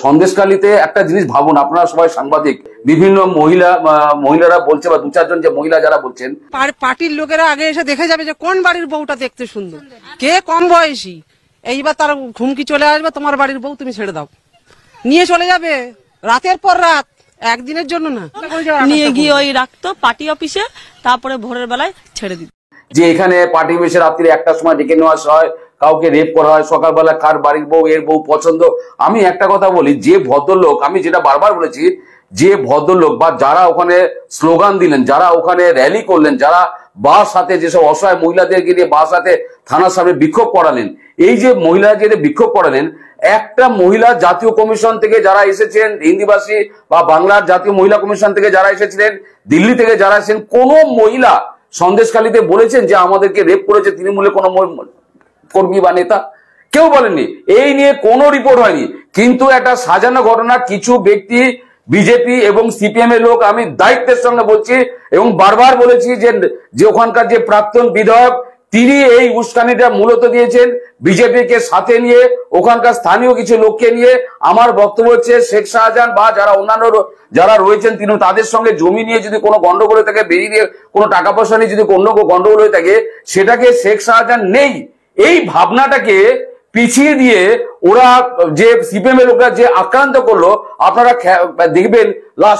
সন্দেশখালীতে একটা জিনিস ভাবুন, আপনারা সবাই সাংবাদিক, বিভিন্ন মহিলারা বলছে বা দু চারজন যে মহিলা যারা বলছেন, পার্টির লোকেরা আগে এসে দেখে যাবে যে কোন বাড়ির বউটা দেখতে সুন্দর, কে কম বয়সী, এইবার তার ঘুমকি চলে আসবে, তোমার বাড়ির বউ তুমি ছেড়ে দাও, নিয়ে চলে যাবে রাতের পর রাত, একদিনের জন্য না, নিয়ে গিয়ে ওই রাখতো পার্টি অফিসে, তারপরে ভোরের বেলায় ছেড়ে দিত। যে এখানে পার্টি অফিসে রাত্রি 1টার সময় ডেকে নেওয়া হয়, কাউকে রেপ করা হয়, সকালবেলা কার বাড়ির বউ এর বউ পছন্দ। আমি একটা কথা বলি, যে ভদ্রলোক, আমি যেটা বারবার বলেছি, যে ভদ্রলোক বা যারা ওখানে স্লোগান দিলেন, যারা ওখানে র্যালি করলেন, যারা বাস হাতে যেসব অসহায় মহিলাদেরকে দিয়ে বাস হাতে থানার সামনে বিক্ষোভ করালেন, এই যে মহিলারা যে বিক্ষোভ করালেন, একটা মহিলা জাতীয় কমিশন থেকে যারা এসেছেন, হিন্দিভাষী বা বাংলার জাতীয় মহিলা কমিশন থেকে যারা এসেছিলেন, দিল্লি থেকে যারা এসেছেন, কোন মহিলা সন্দেশখালীতে বলেছেন যে আমাদেরকে রেপ করেছে তৃণমূলের কোনো কর্মী বা নেতা? কেউ বলেননি, এই নিয়ে কোনো রিপোর্ট হয়নি। কিন্তু একটা সাজানো ঘটনা, কিছু ব্যক্তি বিজেপি এবং সিপিএম এর লোক, আমি দায়িত্বের সঙ্গে বলছি এবং বারবার বলেছি যে ওখানকার যে প্রাক্তন বিধায়ক, তিনি এই উস্কানিটা মূলত দিয়েছেন বিজেপিকে সাথে নিয়ে, ওখানকার স্থানীয় কিছু লোককে নিয়ে। আমার বক্তব্য হচ্ছে, শেখ শাহজাহান বা যারা অন্যান্য যারা রয়েছেন তিনি, তাদের সঙ্গে জমি নিয়ে যদি কোনো গন্ডগোল হয়ে থাকে, বেরিয়ে নিয়ে কোনো টাকা পয়সা নিয়ে যদি কোনো গন্ডগোল হয়ে থাকে, সেটাকে শেখ শাহজাহান নেই এই ভাবনাটাকে পিছিয়ে দিয়ে ওরা যে সিপিএম এর লোকরা যে আক্রান্ত করলো, আপনারা দেখবেন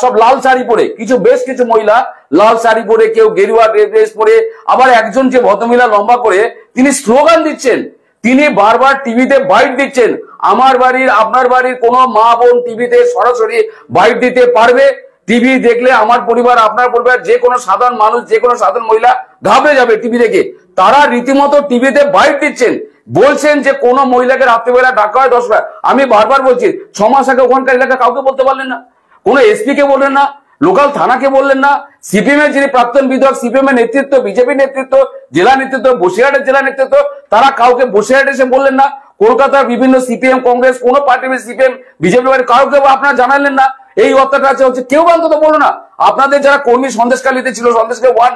সব লাল শাড়ি পরে, বেশ কিছু মহিলা লাল শাড়ি পরে, কেউ গেরুয়া ড্রেস পরে, আবার একজন যে ভদ্রমহিলা লম্বা করে তিনি স্লোগান দিচ্ছেন, তিনি বারবার টিভিতে বাইট দিচ্ছেন। আমার বাড়ির আপনার বাড়ির কোনো মা বোন টিভিতে সরাসরি বাইট দিতে পারবে? টিভি দেখলে আমার পরিবার, আপনার পরিবার, যে কোনো সাধারণ মানুষ, যে কোনো সাধারণ মহিলা ঘাবড়ে যাবে টিভি দেখে। তারা রীতিমতো টিভিতে বাইট দিচ্ছেন, বলছেন যে কোনো মহিলাকে রাত্রিবেলা ডাকা হয় 10 বার। আমি বারবার বলছি, 6 মাস আগে ওখানকার এলাকা কাউকে বলতে পারলেন না, কোনো এসপি কে বললেন না, লোকাল থানাকে বললেন না। সিপিএম এর যিনি প্রাক্তন বিধায়ক, সিপিএম এর নেতৃত্ব, বিজেপি নেতৃত্ব, জেলা নেতৃত্ব, বসিরহাটের জেলা নেতৃত্ব, তারা কাউকে বসিরহাটে এসে বললেন না। কলকাতার বিভিন্ন সিপিএম, কংগ্রেস, কোন পার্টি, সিপিএম, বিজেপি কাউকে আপনারা জানালেন না এই অত্যাচার হচ্ছে? কেউ অন্তত বললো না। আপনাদের যারা কর্মী সন্দেশখালীতে ছিল, সন্দেশখালী 1,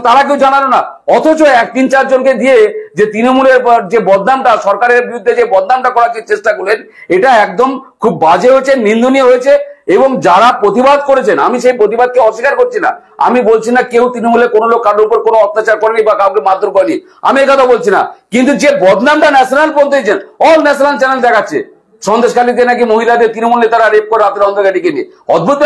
তারা কেউ জানালো না। অথচ 3-4 জনকে দিয়ে যে তৃণমূলের যে বদনামটা, সরকারের বিরুদ্ধে যে বদনামটা করার চেষ্টা করলেন, এটা একদম খুব বাজে হয়েছে, নিন্দনীয় হয়েছে। এবং যারা প্রতিবাদ করেছেন, আমি সেই প্রতিবাদকে অস্বীকার করছি না। আমি বলছি না কেউ তৃণমূলের কোনো লোক কারোর উপর কোনো অত্যাচার করেনি বা কাউকে মারধর করেনি, আমি এই কথা বলছি না। কিন্তু যে বদনামটা ন্যাশনাল পর্যন্ত দিয়েছেন, অল ন্যাশনাল চ্যানেল দেখাচ্ছে সন্দেশখালীতে নাকি মহিলাদের তৃণমূল নেতারা রেপ করে রাতের অন্ধকারে ডেকে নিয়ে। অদ্ভুত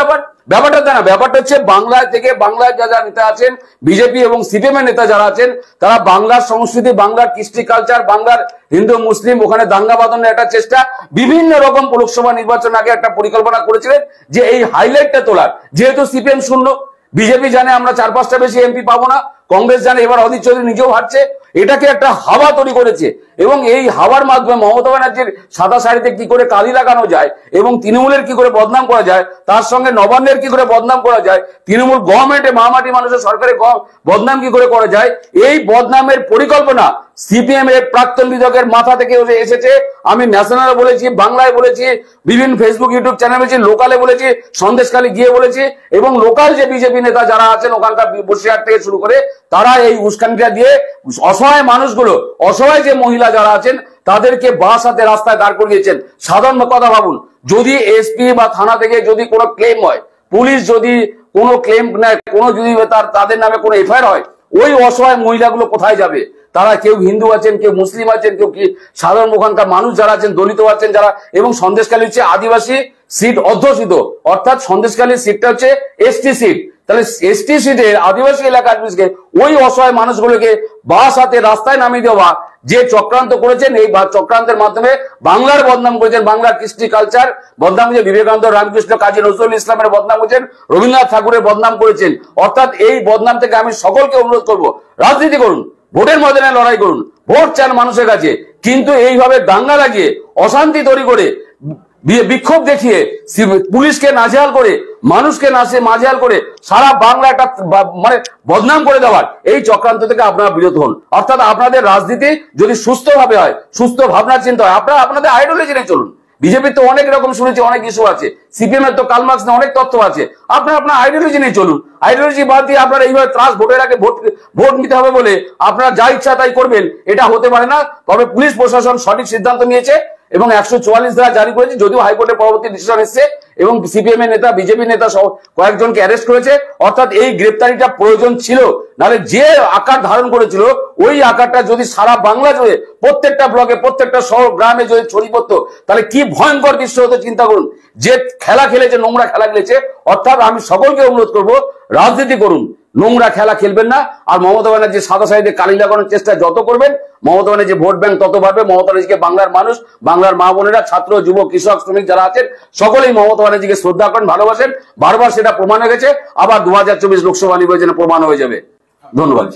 ব্যাপারটা তাই না। ব্যাপারটা হচ্ছে, বাংলায় থেকে, বাংলায় যারা নেতা আছেন, বিজেপি এবং সিপিএম এর নেতা যারা আছেন, তারা বাংলার সংস্কৃতি, বাংলার কৃষ্টি কালচার, বাংলার হিন্দু মুসলিম ওখানে দাঙ্গা বাঁধানোর একটা চেষ্টা, বিভিন্ন রকম লোকসভা নির্বাচন আগে একটা পরিকল্পনা করেছিলেন যে এই হাইলাইটটা তোলার। যেহেতু সিপিএম শূন্য, বিজেপি জানে আমরা 4-5টা বেশি এমপি পাবো না, কংগ্রেস জানে এবার অধীর চৌধুরী নিজেও হারছে, এটাকে একটা হাওয়া তৈরি করেছে। এবং এই হাওয়ার মাধ্যমে মমতা ব্যানার্জির সাদা শাড়িতে কি করে কালি লাগানো যায় এবং তৃণমূলের কি করে বদনাম করা যায়, তার সঙ্গে নবান্নের কি করে বদনাম করা যায়, তৃণমূল গভর্নমেন্টে মহামাটি মানুষের সরকারের বদনাম কি করে করা যায়, এই বদনামের পরিকল্পনা সিপিএম এর প্রাক্তন বিধায়কের মাথা থেকে এসেছে। আমি ন্যাশনালে বলেছি, বাংলায় বলেছি, বিভিন্ন ফেসবুক ইউটিউব চ্যানেলে বলেছি, লোকালে বলেছি, সন্দেশখালী গিয়ে বলেছি। এবং লোকাল যে বিজেপি নেতা যারা আছেন ওখানকার বসিরহাট থেকে শুরু করে, তারা এই উস্কানিটা দিয়ে অসহায় মানুষগুলো, অসহায় যে মহিলা যারা আছেন, তাদেরকে বাস হাতে রাস্তায় দাঁড় করিয়েছেন। সাধারণ কথা ভাবুন, যদি এসপি বা থানা থেকে যদি কোনো ক্লেম হয়, পুলিশ যদি কোনো ক্লেম নেয়, কোনো যদি তাদের নামে কোনো এফআইআর হয়, ওই অসহায় মহিলাগুলো কোথায় যাবে? তারা কেউ হিন্দু আছেন, কেউ মুসলিম আছেন, কেউ কি সাধারণ ওখানকার মানুষ যারা আছেন, দলিত আছেন যারা। এবং সন্দেশখালী হচ্ছে আদিবাসী সিট অধ্যুষিত, অর্থাৎ সন্দেশখালীর সিটটা হচ্ছে এসটি সিট। তাহলে এসটি সিটের আদিবাসী এলাকার ওই অসহায় মানুষগুলোকে বাস হাতে রাস্তায় নামিয়ে দেওয়া যে চক্রান্ত করেছেন, এই চক্রান্তের মাধ্যমে বাংলার বদনাম করেছেন, বাংলার কৃষ্টি কালচার বদনাম করেছেন, বিবেকানন্দ, রামকৃষ্ণ, কাজী নজরুল ইসলামের বদনাম করেছেন, রবীন্দ্রনাথ ঠাকুরের বদনাম করেছেন। অর্থাৎ এই বদনাম থেকে আমি সকলকে অনুরোধ করব, রাজনীতি করুন, ভোটের ময়দানে লড়াই করুন, ভোট চান মানুষের কাছে, কিন্তু এইভাবে দাঙ্গা লাগিয়ে, অশান্তি তৈরি করে, বিক্ষোভ দেখিয়ে, পুলিশকে নাজেহাল করে, মানুষকে নাজেহাল করে সারা বাংলা একটা মানে বদনাম করে দেওয়ার এই চক্রান্ত থেকে আপনারা বিরত হন। অর্থাৎ আপনাদের রাজনীতি যদি সুস্থভাবে হয়, সুস্থ ভাবনা চিন্তা হয়, আপনারা আপনাদের আইডিওলজি নিয়ে চলুন। বিজেপির তো অনেক রকম শুনেছি, অনেক ইস্যু আছে, সিপিএম এর তো কালমার্কস নিয়ে অনেক তথ্য আছে। আপনারা আপনার আইডিওলজি নিয়ে চলুন। আইডিওলজি বাদ দিয়ে আপনারা এইভাবে ত্রাস ভোটের আগে ভোট নিতে হবে বলে আপনারা যা ইচ্ছা তাই করবেন, এটা হতে পারে না। তবে পুলিশ প্রশাসন সঠিক সিদ্ধান্ত নিয়েছে এবং 144 ধারা জারি করেছে, যদিও হাইকোর্টের পরবর্তী ডিসিশন এসেছে এবং সিপিএম এর নেতা, বিজেপি নেতা সহ কয়েকজনকে অ্যারেস্ট করেছে। অর্থাৎ এই গ্রেপ্তারিটা প্রয়োজন ছিল, নাহলে যে আকার ধারণ করেছিল ওই আকারটা যদি সারা বাংলা জুড়ে প্রত্যেকটা ব্লকে, প্রত্যেকটা শহর গ্রামে যদি ছড়িয়ে পড়তো, তাহলে কি ভয়ঙ্কর দৃশ্য হতো চিন্তা করুন। যে খেলা খেলেছে, নোংরা খেলা খেলেছে। অর্থাৎ আমি সকলকে অনুরোধ করব, রাজনীতি করুন, নোংরা খেলা খেলবেন না। আর মমতা ব্যানার্জি সাদা সাইডে কালি লাগানোর চেষ্টা যত করবেন, মমতা ব্যানার্জি ভোট ব্যাংক তত বাড়বে। মমতা ব্যানার্জিকে বাংলার মানুষ, বাংলার মা বোনেরা, ছাত্র, যুব, কৃষক, শ্রমিক যারা আছেন সকলেই মমতা ব্যানার্জিকে শ্রদ্ধা করেন, ভালোবাসেন। বারবার সেটা প্রমাণ হয়ে গেছে, আবার 2024 লোকসভা নির্বাচনে প্রমাণ হয়ে যাবে। ধন্যবাদ।